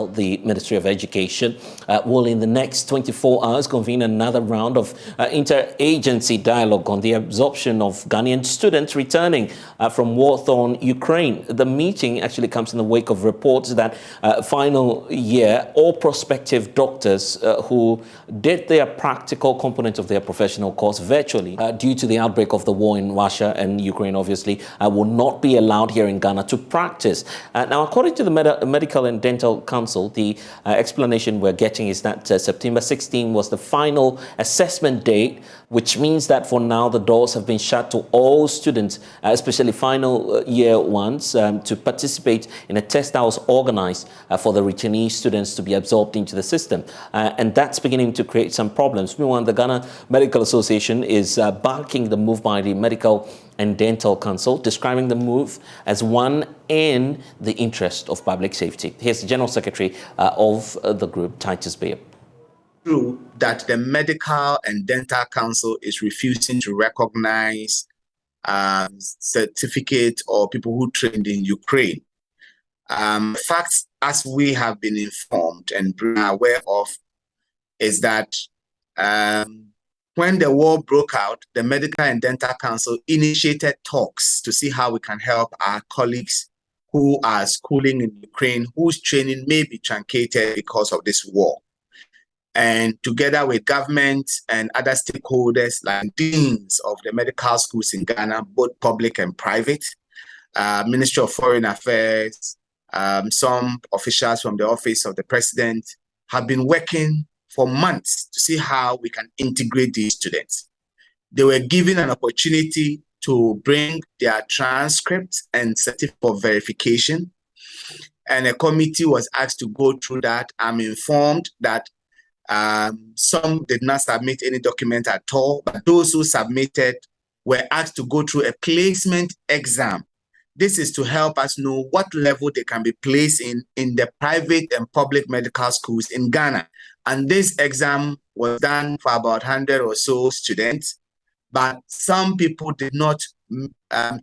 Council, the Ministry of Education, will in the next 24 hours convene another round of interagency dialogue on the absorption of Ghanaian students returning from war-torn Ukraine. The meeting actually comes in the wake of reports that final year, all prospective doctors who did their practical component of their professional course virtually due to the outbreak of the war in Russia and Ukraine, obviously, will not be allowed here in Ghana to practice. Now, according to the Medical and Dental Council, the explanation we're getting is that September 16 was the final assessment date, which means that for now the doors have been shut to all students, especially final year ones, to participate in a test that was organized for the returnee students to be absorbed into the system. And that's beginning to create some problems. Meanwhile, the Ghana Medical Association is backing the move by the Medical and Dental Council, describing the move as one in the interest of public safety. Here's the General Secretary of the group, Titus Bayer. True that the Medical and Dental Council is refusing to recognize certificate or people who trained in Ukraine. Facts, as we have been informed and been aware of, is that when the war broke out, the Medical and Dental Council initiated talks to see how we can help our colleagues who are schooling in Ukraine, whose training may be truncated because of this war. And together with government and other stakeholders like deans of the medical schools in Ghana, both public and private, Ministry of Foreign Affairs, some officials from the Office of the President have been working for months to see how we can integrate these students. They were given an opportunity to bring their transcripts and certificate of verification, and a committee was asked to go through that. I'm informed that some did not submit any document at all, but those who submitted were asked to go through a placement exam. This is to help us know what level they can be placed in the private and public medical schools in Ghana. And this exam was done for about 100 or so students, but some people did not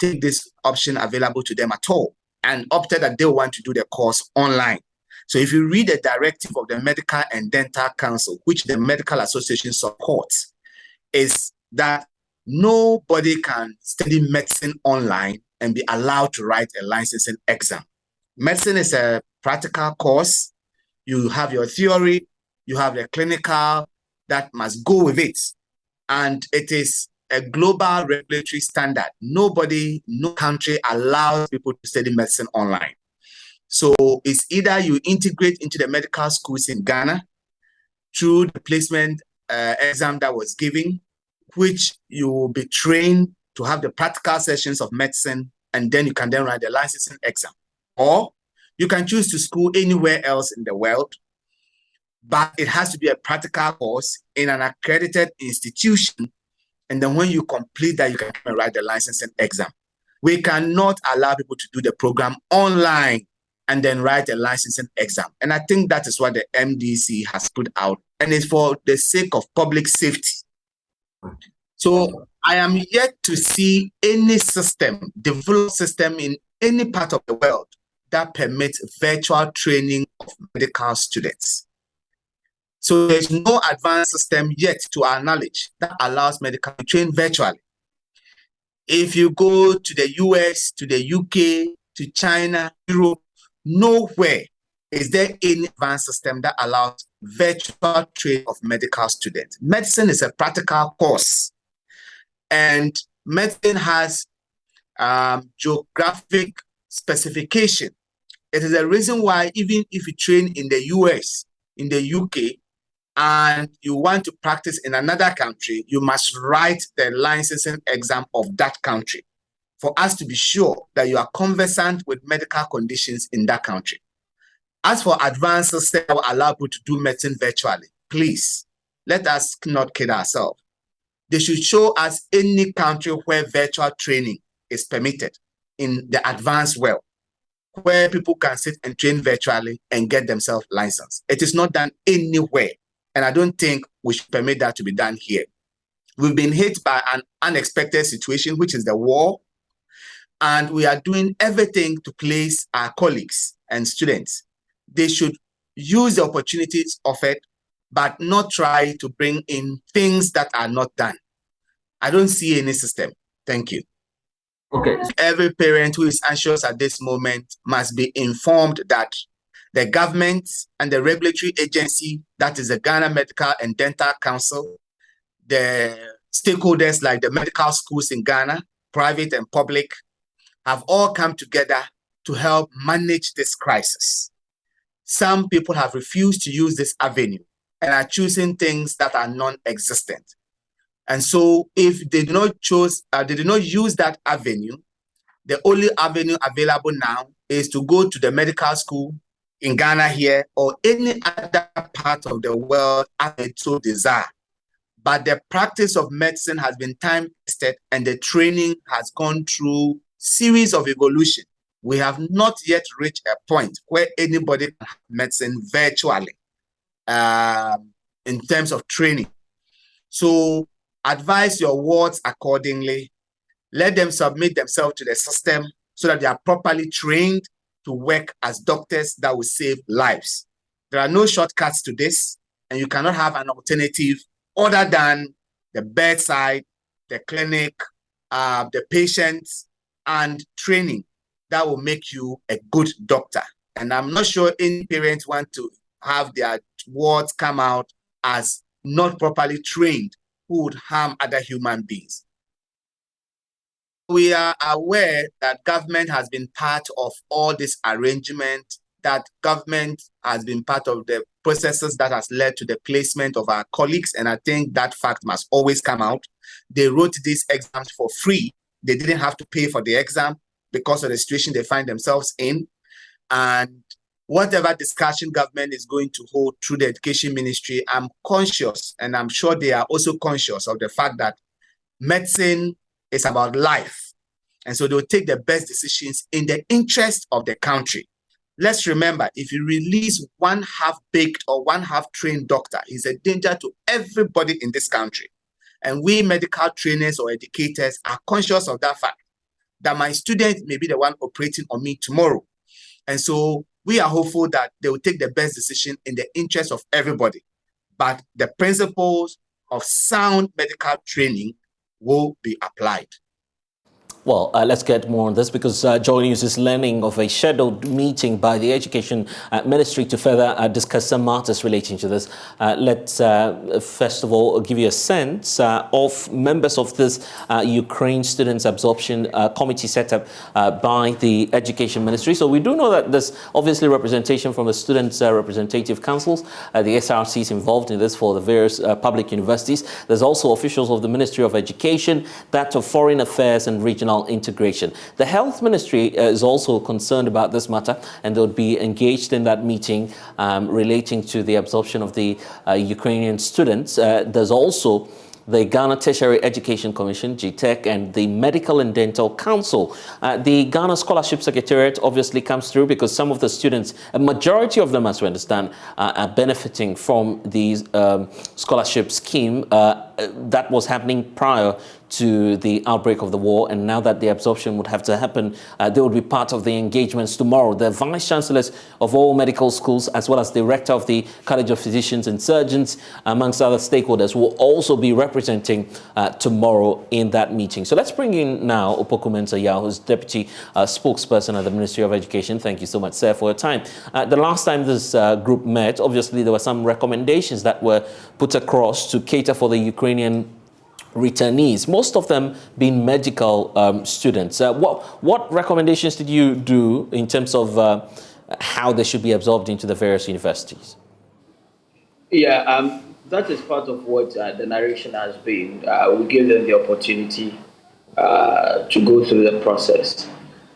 take this option available to them at all and opted that they want to do the course online. So if you read the directive of the Medical and Dental Council, which the Medical Association supports, is that nobody can study medicine online and be allowed to write a licensing exam. Medicine is a practical course. You have your theory, you have the clinical that must go with it. And it is a global regulatory standard. Nobody, no country allows people to study medicine online. So it's either you integrate into the medical schools in Ghana through the placement exam that was given, which you will be trained to have the practical sessions of medicine, and then you can then write the licensing exam. Or you can choose to school anywhere else in the world, but it has to be a practical course in an accredited institution. And then when you complete that, you can write the licensing exam. We cannot allow people to do the program online and then write a licensing exam. And I think that is what the MDC has put out, and it's for the sake of public safety. So I am yet to see any system, developed system in any part of the world that permits virtual training of medical students. So there's no advanced system yet, to our knowledge, that allows medical to train virtually. If you go to the US, to the UK, to China, Europe, nowhere is there any advanced system that allows virtual training of medical students. Medicine is a practical course, and medicine has geographic specification. It is a reason why even if you train in the US, in the UK, and you want to practice in another country, you must write the licensing exam of that country for us to be sure that you are conversant with medical conditions in that country. As for advanced systems that will allow people to do medicine virtually, please, let us not kid ourselves. They should show us any country where virtual training is permitted in the advanced world, where people can sit and train virtually and get themselves licensed. It is not done anywhere, and I don't think we should permit that to be done here. We've been hit by an unexpected situation, which is the war, and we are doing everything to place our colleagues and students. They should use the opportunities offered, but not try to bring in things that are not done. I don't see any system. Thank you. Okay. Every parent who is anxious at this moment must be informed that the government and the regulatory agency, that is the Ghana Medical and Dental Council, the stakeholders like the medical schools in Ghana, private and public, have all come together to help manage this crisis. Some people have refused to use this avenue and are choosing things that are non-existent. And so if they do not use that avenue, the only avenue available now is to go to the medical school in Ghana here or any other part of the world as they so desire. But the practice of medicine has been time tested and the training has gone through series of evolution. We have not yet reached a point where anybody can have medicine virtually in terms of training. So advise your wards accordingly. Let them submit themselves to the system so that they are properly trained to work as doctors that will save lives. There are no shortcuts to this, and you cannot have an alternative other than the bedside, the clinic, the patients, and training that will make you a good doctor. And I'm not sure any parents want to have their wards come out as not properly trained who would harm other human beings. We are aware that government has been part of all this arrangement, that government has been part of the processes that has led to the placement of our colleagues, and I think that fact must always come out. They wrote these exams for free. They didn't have to pay for the exam because of the situation they find themselves in. And whatever discussion government is going to hold through the education ministry, I'm conscious, and I'm sure they are also conscious of the fact that medicine is about life. And so they'll take the best decisions in the interest of the country. Let's remember, if you release one half-baked or one half-trained doctor, he's a danger to everybody in this country. And we medical trainers or educators are conscious of that fact, that my student may be the one operating on me tomorrow. And so we are hopeful that they will take the best decision in the interest of everybody. But the principles of sound medical training will be applied. Well, let's get more on this because Joy News is learning of a scheduled meeting by the Education Ministry to further discuss some matters relating to this. Let's first of all give you a sense of members of this Ukraine Students Absorption Committee set up by the Education Ministry. So we do know that there's obviously representation from the Students' Representative Councils. The SRC is involved in this for the various public universities. There's also officials of the Ministry of Education, that of Foreign Affairs and Regional integration. The Health Ministry is also concerned about this matter, and they would be engaged in that meeting relating to the absorption of the Ukrainian students. There's also the Ghana Tertiary Education Commission, GTEC, and the Medical and Dental Council. The Ghana Scholarship Secretariat obviously comes through because some of the students, a majority of them, as we understand, are benefiting from the scholarship scheme that was happening prior to the outbreak of the war, and now that the absorption would have to happen, they will be part of the engagements tomorrow. The vice chancellors of all medical schools, as well as the rector of the College of Physicians and Surgeons, amongst other stakeholders, will also be representing tomorrow in that meeting. So let's bring in now Opoku Mensah, who's deputy spokesperson at the Ministry of Education. Thank you so much, sir, for your time. The last time this group met, obviously there were some recommendations that were put across to cater for the Ukrainian returnees, most of them being medical students. What recommendations did you do in terms of how they should be absorbed into the various universities? Yeah, that is part of what the narration has been. We give them the opportunity to go through the process.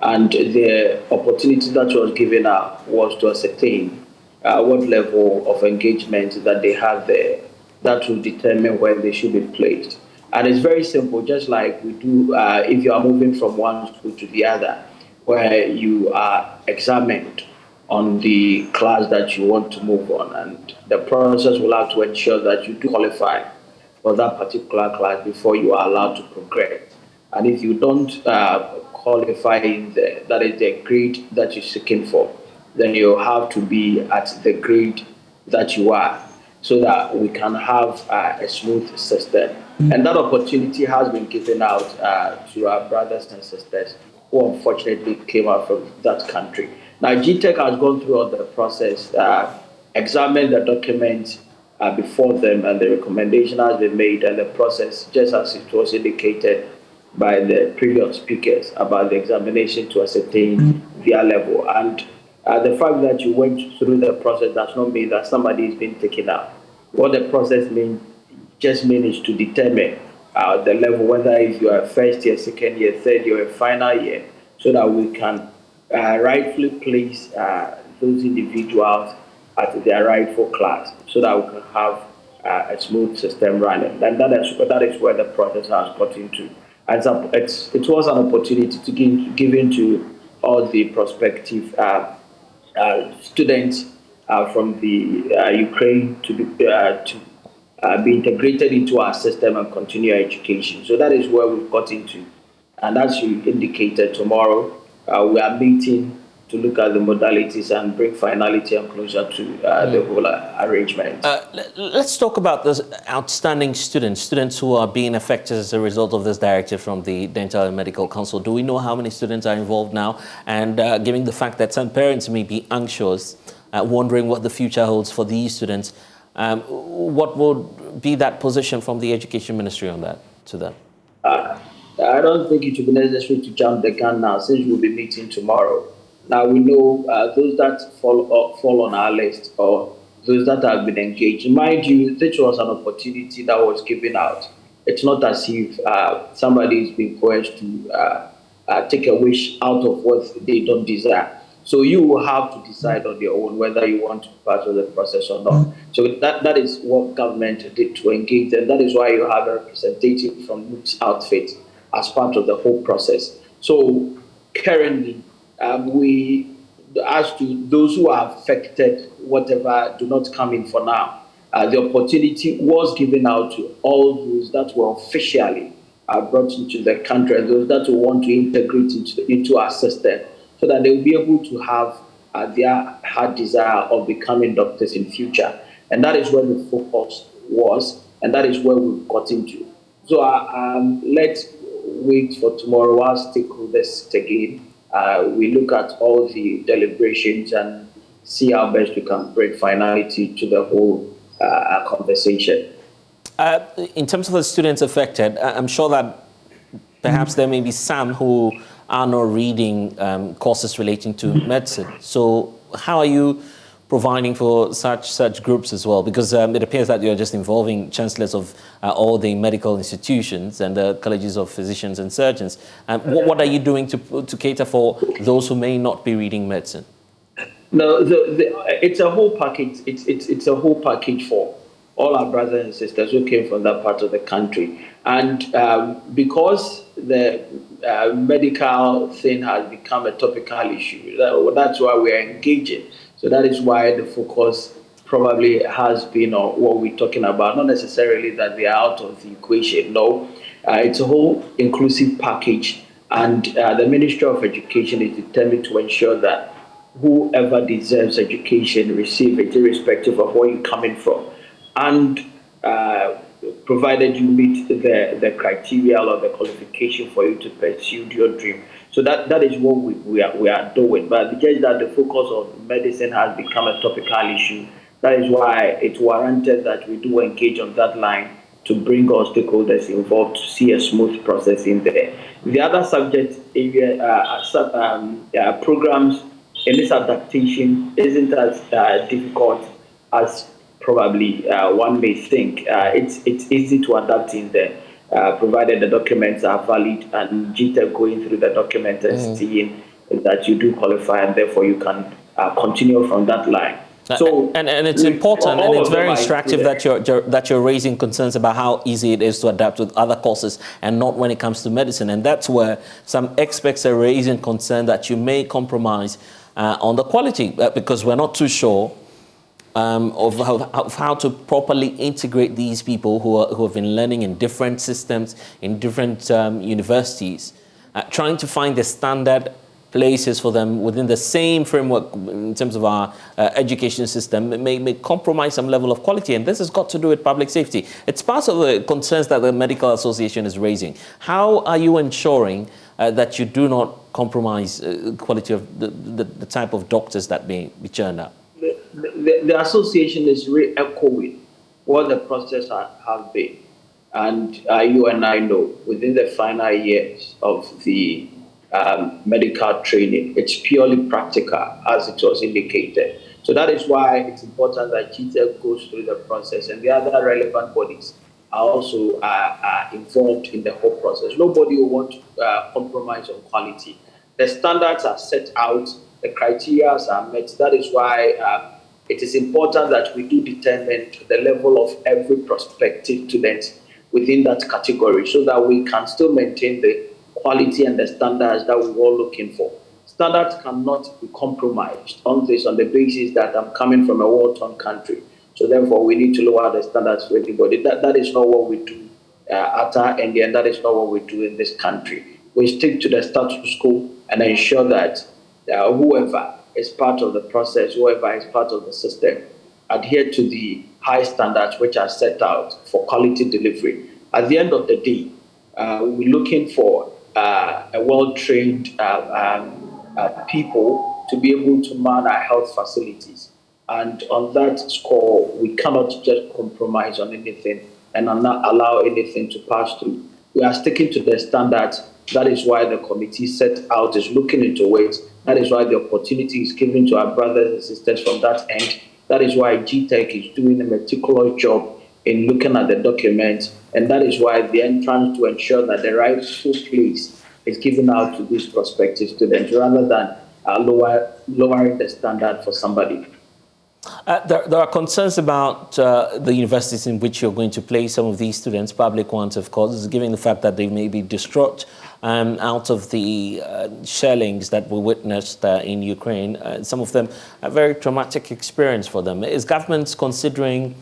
And the opportunity that was given up was to ascertain what level of engagement that they have there. That will determine when they should be placed. And it's very simple, just like we do if you are moving from one school to the other, where you are examined on the class that you want to move on. And the process will have to ensure that you do qualify for that particular class before you are allowed to progress. And if you don't qualify in there, that is the grade that you're seeking for, then you have to be at the grade that you are, so that we can have a smooth system. And that opportunity has been given out to our brothers and sisters who unfortunately came out from that country. Now, GTEC has gone through all the process, examined the documents before them, and the recommendation has been made, and the process, just as it was indicated by the previous speakers about the examination to ascertain their level. And the fact that you went through the process does not mean that somebody is being taken out. What the process means is to determine the level, whether if you are first year, second year, third year, or final year, so that we can rightfully place those individuals at their rightful class, so that we can have a smooth system running. And that is where the process has got into. And it was an opportunity to give given to all the prospective students from the Ukraine to be integrated into our system and continue education. So that is where we've got into. And as you indicated, tomorrow we are meeting to look at the modalities and bring finality and closure to the whole arrangement. Let's talk about those outstanding students who are being affected as a result of this directive from the Dental and Medical Council. Do we know how many students are involved now? And given the fact that some parents may be anxious, wondering what the future holds for these students, what would be that position from the Education Ministry on that to them? I don't think it would be necessary to jump the gun now, since we'll be meeting tomorrow. Now, we know those that fall on our list, or those that have been engaged. Mind you, this was an opportunity that was given out. It's not as if somebody is being forced to take a wish out of what they don't desire. So you will have to decide on your own whether you want to be part of the process or not. So that is what government did to engage, and that is why you have a representative from each outfit as part of the whole process. So currently, we, as to those who are affected, whatever, do not come in for now. The opportunity was given out to all those that were officially brought into the country, and those that will want to integrate into our system, so that they will be able to have their heart desire of becoming doctors in future. And that is where the focus was, and that is where we've got into. So let's wait for tomorrow. I'll stick with this again. We look at all the deliberations and see how best we can bring finality to the whole conversation. In terms of the students affected, I'm sure that perhaps there may be some who are not reading courses relating to medicine. So how are you providing for such groups as well? Because it appears that you're just involving chancellors of all the medical institutions and the colleges of physicians and surgeons. What are you doing to cater for those who may not be reading medicine? No, it's a whole package. It's a whole package for all our brothers and sisters who came from that part of the country. And because the medical thing has become a topical issue, that's why we are engaging. So that is why the focus probably has been on what we're talking about. Not necessarily that they are out of the equation. No, it's a whole inclusive package. And the Ministry of Education is determined to ensure that whoever deserves education receive it, irrespective of where you're coming from. And provided you meet the criteria or the qualification for you to pursue your dream. So that is what we are doing. But because that the focus of medicine has become a topical issue, that is why it's warranted that we do engage on that line to bring our stakeholders involved to see a smooth process in there. The other subject area, programs in this adaptation isn't as difficult as probably one may think. It's easy to adapt in there, provided the documents are valid and GTEC going through the document and seeing that you do qualify, and therefore you can continue from that line. So, and it's important, and it's very instructive that you're raising concerns about how easy it is to adapt with other courses and not when it comes to medicine. And that's where some experts are raising concern that you may compromise on the quality, because we're not too sure of how to properly integrate these people who have been learning in different systems, in different universities, trying to find the standard places for them within the same framework in terms of our education system may compromise some level of quality. And this has got to do with public safety. It's part of the concerns that the Medical Association is raising. How are you ensuring that you do not compromise quality of the type of doctors that may be churned out? The association is re-echoing what the process have been. And you and I know, within the final years of the medical training, it's purely practical, as it was indicated. So that is why it's important that GTEC goes through the process, and the other relevant bodies are also involved in the whole process. Nobody will want to compromise on quality. The standards are set out, the criteria are met. That is why it is important that we do determine the level of every prospective student within that category, so that we can still maintain the quality and the standards that we're all looking for. Standards cannot be compromised on the basis that I'm coming from a war-torn country. So therefore, we need to lower the standards for everybody. That is not what we do at our end, and that is not what we do in this country. We stick to the status quo and ensure that whoever is part of the process, whoever is part of the system, adhere to the high standards which are set out for quality delivery. At the end of the day, we're looking for a well-trained people to be able to man our health facilities. And on that score, we cannot just compromise on anything and not allow anything to pass through. We are sticking to the standards. That is why the committee set out is looking into it. That is why the opportunity is given to our brothers and sisters from that end. That is why GTEC is doing a meticulous job in looking at the documents. And that is why the entrance to ensure that the rightful place is given out to these prospective students rather than lowering the standard for somebody. There are concerns about the universities in which you're going to place some of these students, public ones, of course, given the fact that they may be distraught out of the shellings that we witnessed in Ukraine. Some of them a very traumatic experience for them. Is government considering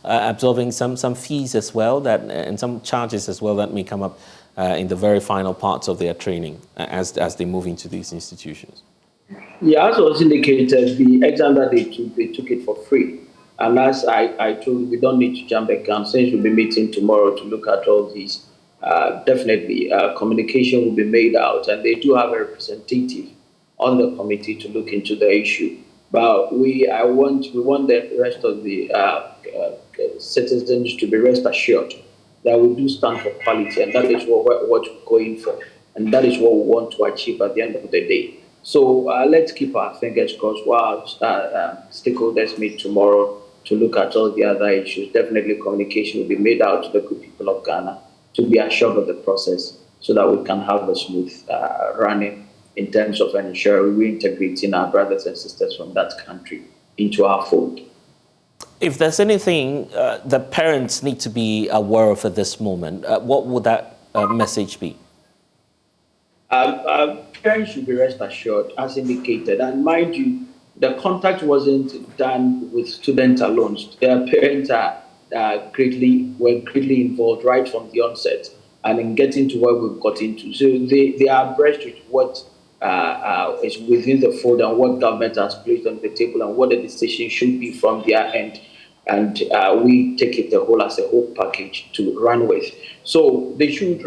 absorbing some fees as well and some charges as well that may come up in the very final parts of their training as they move into these institutions? Yeah, as was indicated, the exam that they took it for free. And as I told you, we don't need to jump the gun. Since we'll be meeting tomorrow to look at all these, definitely communication will be made out. And they do have a representative on the committee to look into the issue. But we want the rest of the citizens to be rest assured that we do stand for quality. And that is what we're going for. And that is what we want to achieve at the end of the day. So let's keep our fingers crossed while stakeholders meet tomorrow to look at all the other issues. Definitely communication will be made out to the good people of Ghana to be assured of the process so that we can have a smooth running in terms of ensuring reintegrating our brothers and sisters from that country into our fold. If there's anything that parents need to be aware of at this moment, what would that message be? Parents should be rest assured, as indicated. And mind you, the contact wasn't done with students alone. Their parents were greatly involved right from the onset and in getting to where we've got into. So they are abreast with what is within the fold and what government has placed on the table and what the decision should be from their end. And we take it as a whole package to run with. So they should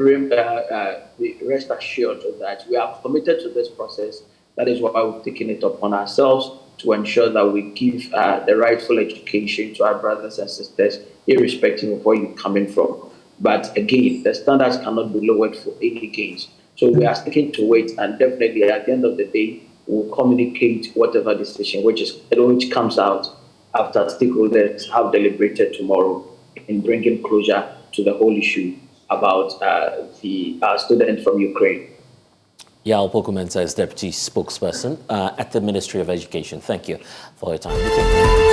rest assured that we are committed to this process. That is why we've taken it upon ourselves to ensure that we give the rightful education to our brothers and sisters, irrespective of where you're coming from. But again, the standards cannot be lowered for any gains. So we are sticking to it, and definitely at the end of the day, we'll communicate whatever decision which comes out after stakeholders have deliberated tomorrow in bringing closure to the whole issue about the student from Ukraine. Yao Pokumensa is Deputy Spokesperson at the Ministry of Education. Thank you for your time.